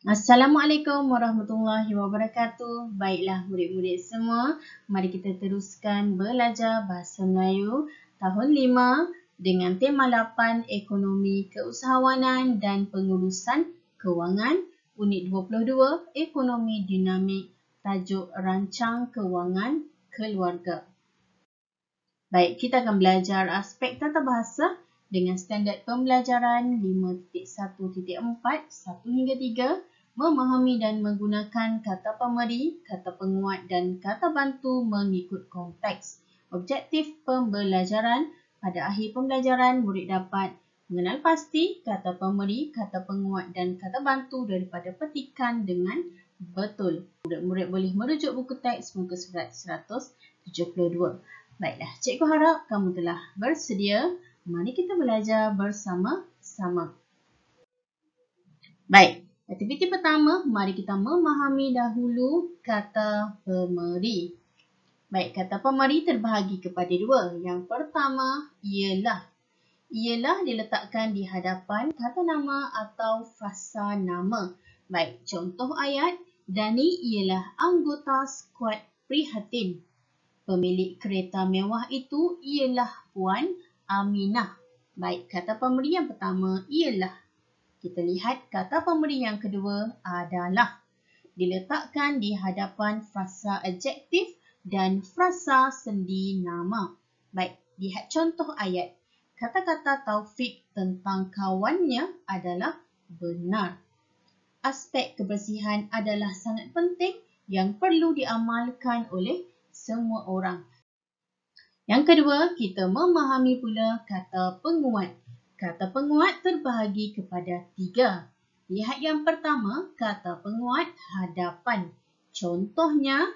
Assalamualaikum warahmatullahi wabarakatuh. Baiklah murid-murid semua, mari kita teruskan belajar Bahasa Melayu tahun 5 dengan tema 8 Ekonomi Keusahawanan dan Pengurusan Kewangan, Unit 22 Ekonomi Dinamik, tajuk Rancang Kewangan Keluarga. Baik, kita akan belajar aspek tata bahasa dengan standard pembelajaran 5.1.4, 1 hingga 3, memahami dan menggunakan kata pemberi, kata penguat dan kata bantu mengikut konteks. Objektif pembelajaran, pada akhir pembelajaran murid dapat mengenal pasti kata pemberi, kata penguat dan kata bantu daripada petikan dengan betul. Murid-murid boleh merujuk buku teks muka surat 172. Baiklah, cikgu harap kamu telah bersedia. Mari kita belajar bersama-sama. Baik, aktiviti pertama, mari kita memahami dahulu kata pemberi. Baik, kata pemberi terbahagi kepada dua. Yang pertama ialah. Ialah diletakkan di hadapan kata nama atau frasa nama. Baik, contoh ayat, Dani ialah anggota skuad prihatin. Pemilik kereta mewah itu ialah Puan Aminah. Baik, kata pemberi yang pertama ialah. Kita lihat kata pemberi yang kedua adalah. Diletakkan di hadapan frasa adjektif dan frasa sendi nama. Baik, lihat contoh ayat. Kata-kata Taufik tentang kawannya adalah benar. Aspek kebersihan adalah sangat penting yang perlu diamalkan oleh semua orang. Yang kedua, kita memahami pula kata penguat. Kata penguat terbahagi kepada 3. Lihat yang pertama, kata penguat hadapan. Contohnya,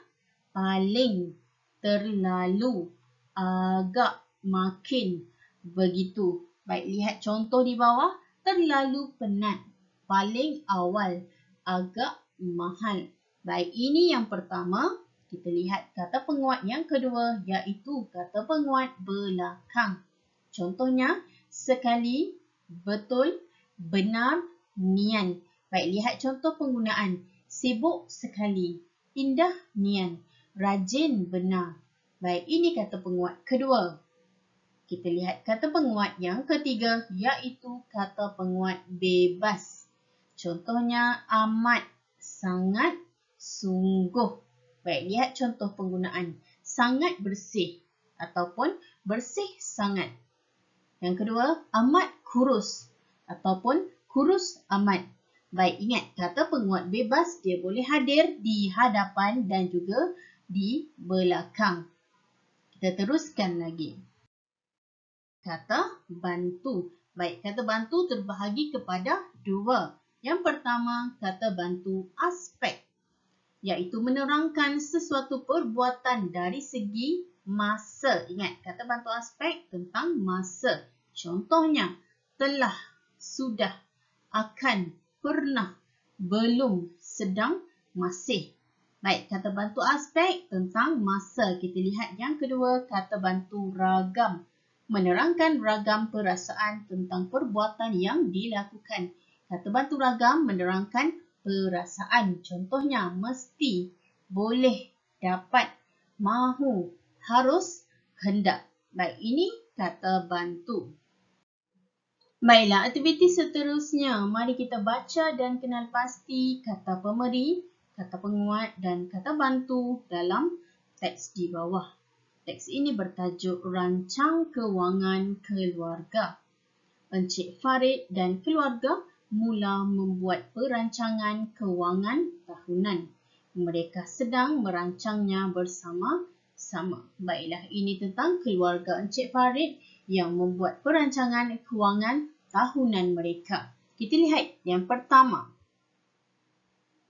paling, terlalu, agak, makin, begitu. Baik, lihat contoh di bawah, terlalu penat, paling awal, agak mahal. Baik, ini yang pertama. Kita lihat kata penguat yang kedua iaitu kata penguat belakang. Contohnya, sekali, betul, benar, nian. Baik, lihat contoh penggunaan. Sibuk sekali, indah nian, rajin benar. Baik, ini kata penguat kedua. Kita lihat kata penguat yang ketiga iaitu kata penguat bebas. Contohnya, amat, sangat, sungguh. Baik, lihat contoh penggunaan. Sangat bersih ataupun bersih sangat. Yang kedua, amat kurus ataupun kurus amat. Baik, ingat kata penguat bebas dia boleh hadir di hadapan dan juga di belakang. Kita teruskan lagi. Kata bantu. Baik, kata bantu terbahagi kepada 2. Yang pertama, kata bantu aspek, iaitu menerangkan sesuatu perbuatan dari segi masa. Ingat, kata bantu aspek tentang masa. Contohnya, telah, sudah, akan, pernah, belum, sedang, masih. Baik, kata bantu aspek tentang masa. Kita lihat yang kedua, kata bantu ragam. Menerangkan ragam perasaan tentang perbuatan yang dilakukan. Kata bantu ragam menerangkan perasaan. Contohnya, mesti, boleh, dapat, mahu, harus, hendak. Baik, ini kata bantu. Baiklah, aktiviti seterusnya. Mari kita baca dan kenal pasti kata pemberi, kata penguat dan kata bantu dalam teks di bawah. Teks ini bertajuk Rancang Kewangan Keluarga. Encik Farid dan keluarga mula membuat perancangan kewangan tahunan. Mereka sedang merancangnya bersama-sama. Baiklah, ini tentang keluarga Encik Farid yang membuat perancangan kewangan tahunan mereka. Kita lihat yang pertama.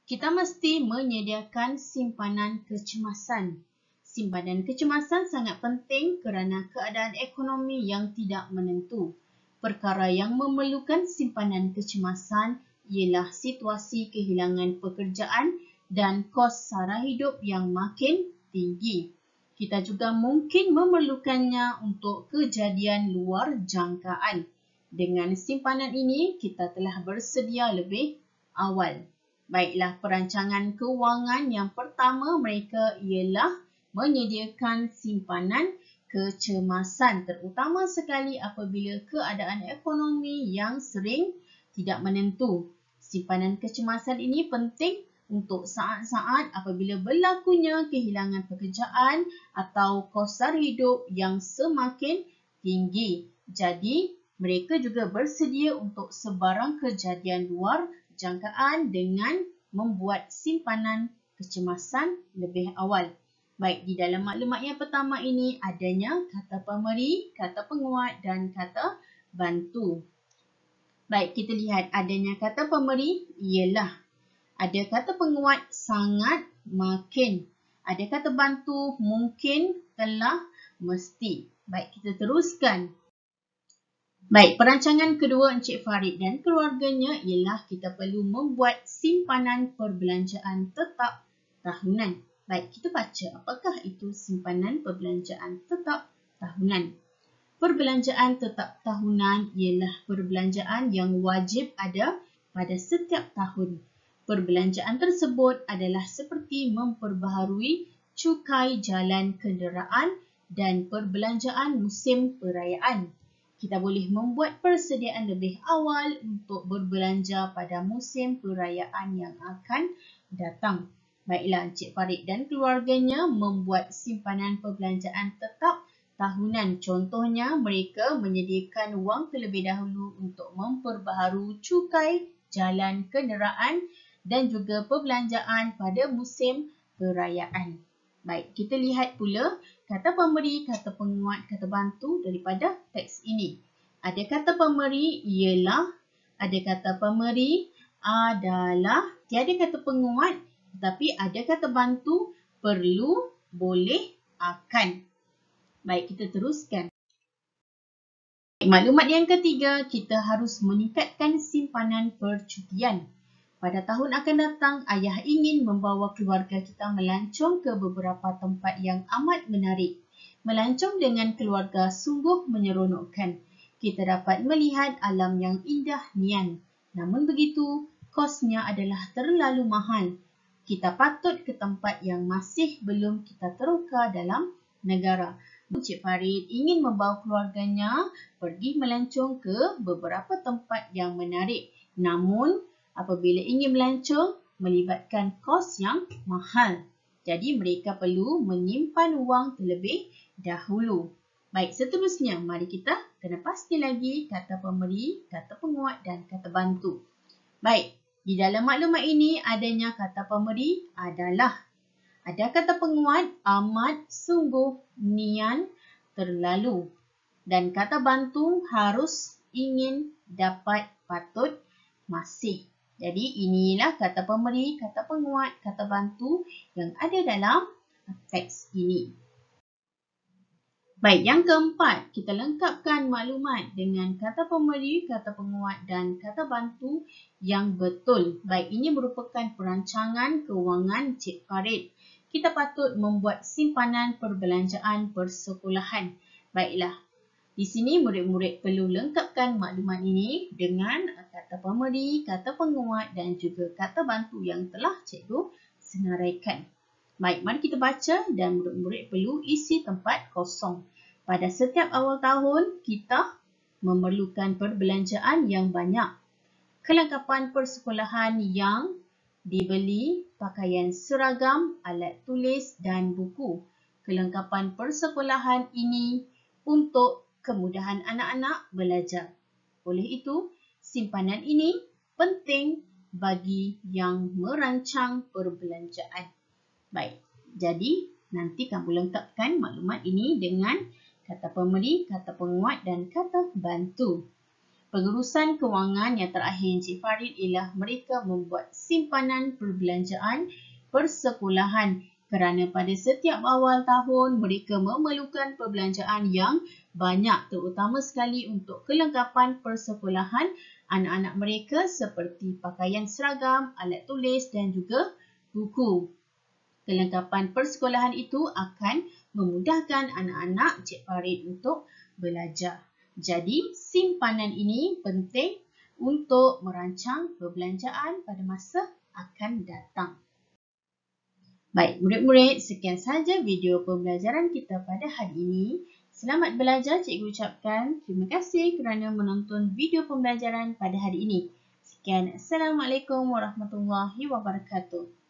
Kita mesti menyediakan simpanan kecemasan. Simpanan kecemasan sangat penting kerana keadaan ekonomi yang tidak menentu. Perkara yang memerlukan simpanan kecemasan ialah situasi kehilangan pekerjaan dan kos sara hidup yang makin tinggi. Kita juga mungkin memerlukannya untuk kejadian luar jangkaan. Dengan simpanan ini, kita telah bersedia lebih awal. Baiklah, perancangan kewangan yang pertama mereka ialah menyediakan simpanan kecemasan, terutama sekali apabila keadaan ekonomi yang sering tidak menentu. Simpanan kecemasan ini penting untuk saat-saat apabila berlakunya kehilangan pekerjaan atau kos sara hidup yang semakin tinggi. Jadi, mereka juga bersedia untuk sebarang kejadian luar jangkaan dengan membuat simpanan kecemasan lebih awal. Baik, di dalam maklumat yang pertama ini adanya kata pemberi, kata penguat dan kata bantu. Baik, kita lihat adanya kata pemberi ialah, ada kata penguat sangat, makin. Ada kata bantu mungkin, telah, mesti. Baik, kita teruskan. Baik, perancangan kedua Encik Farid dan keluarganya ialah kita perlu membuat simpanan perbelanjaan tetap tahunan. Baik, kita baca apakah itu simpanan perbelanjaan tetap tahunan. Perbelanjaan tetap tahunan ialah perbelanjaan yang wajib ada pada setiap tahun. Perbelanjaan tersebut adalah seperti memperbaharui cukai jalan kenderaan dan perbelanjaan musim perayaan. Kita boleh membuat persediaan lebih awal untuk berbelanja pada musim perayaan yang akan datang. Baiklah, Encik Farid dan keluarganya membuat simpanan perbelanjaan tetap tahunan. Contohnya, mereka menyediakan wang terlebih dahulu untuk memperbaharui cukai jalan kenderaan dan juga perbelanjaan pada musim perayaan. Baik, kita lihat pula kata pemberi, kata penguat, kata bantu daripada teks ini. Ada kata pemberi ialah, ada kata pemberi adalah, tiada kata penguat, tetapi ada kata bantu perlu, boleh, akan. Baik, kita teruskan. Maklumat yang ketiga, kita harus meningkatkan simpanan percutian. Pada tahun akan datang, ayah ingin membawa keluarga kita melancong ke beberapa tempat yang amat menarik. Melancong dengan keluarga sungguh menyeronokkan. Kita dapat melihat alam yang indah nian. Namun begitu, kosnya adalah terlalu mahal. Kita patut ke tempat yang masih belum kita teroka dalam negara. Encik Farid ingin membawa keluarganya pergi melancong ke beberapa tempat yang menarik. Namun, apabila ingin melancong, melibatkan kos yang mahal. Jadi, mereka perlu menyimpan wang terlebih dahulu. Baik, seterusnya, mari kita kena pasti lagi kata pemberi, kata penguat dan kata bantu. Baik, di dalam maklumat ini adanya kata pemberi adalah. Ada kata penguat amat, sungguh, nian, terlalu. Dan kata bantu harus, ingin, dapat, patut, masih. Jadi inilah kata pemberi, kata penguat, kata bantu yang ada dalam teks ini. Baik, yang keempat, kita lengkapkan maklumat dengan kata pemberi, kata penguat dan kata bantu yang betul. Baik, ini merupakan perancangan kewangan Cik Farid. Kita patut membuat simpanan perbelanjaan persekolahan. Baiklah, di sini murid-murid perlu lengkapkan maklumat ini dengan kata pemberi, kata penguat dan juga kata bantu yang telah cikgu senaraikan. Baik, mari kita baca dan murid-murid perlu isi tempat kosong. Pada setiap awal tahun, kita memerlukan perbelanjaan yang banyak. Kelengkapan persekolahan yang dibeli, pakaian seragam, alat tulis dan buku. Kelengkapan persekolahan ini untuk kemudahan anak-anak belajar. Oleh itu, simpanan ini penting bagi yang merancang perbelanjaan. Baik, jadi nanti kamu lengkapkan maklumat ini dengan kata pemberi, kata penguat dan kata bantu. Pengurusan kewangan yang terakhir Encik Farid ialah mereka membuat simpanan perbelanjaan persekolahan kerana pada setiap awal tahun mereka memerlukan perbelanjaan yang banyak terutama sekali untuk kelengkapan persekolahan anak-anak mereka seperti pakaian seragam, alat tulis dan juga buku. Kelengkapan persekolahan itu akan memudahkan anak-anak Encik Farid untuk belajar. Jadi, simpanan ini penting untuk merancang perbelanjaan pada masa akan datang. Baik, murid-murid, sekian sahaja video pembelajaran kita pada hari ini. Selamat belajar, cikgu ucapkan. Terima kasih kerana menonton video pembelajaran pada hari ini. Sekian, Assalamualaikum warahmatullahi wabarakatuh.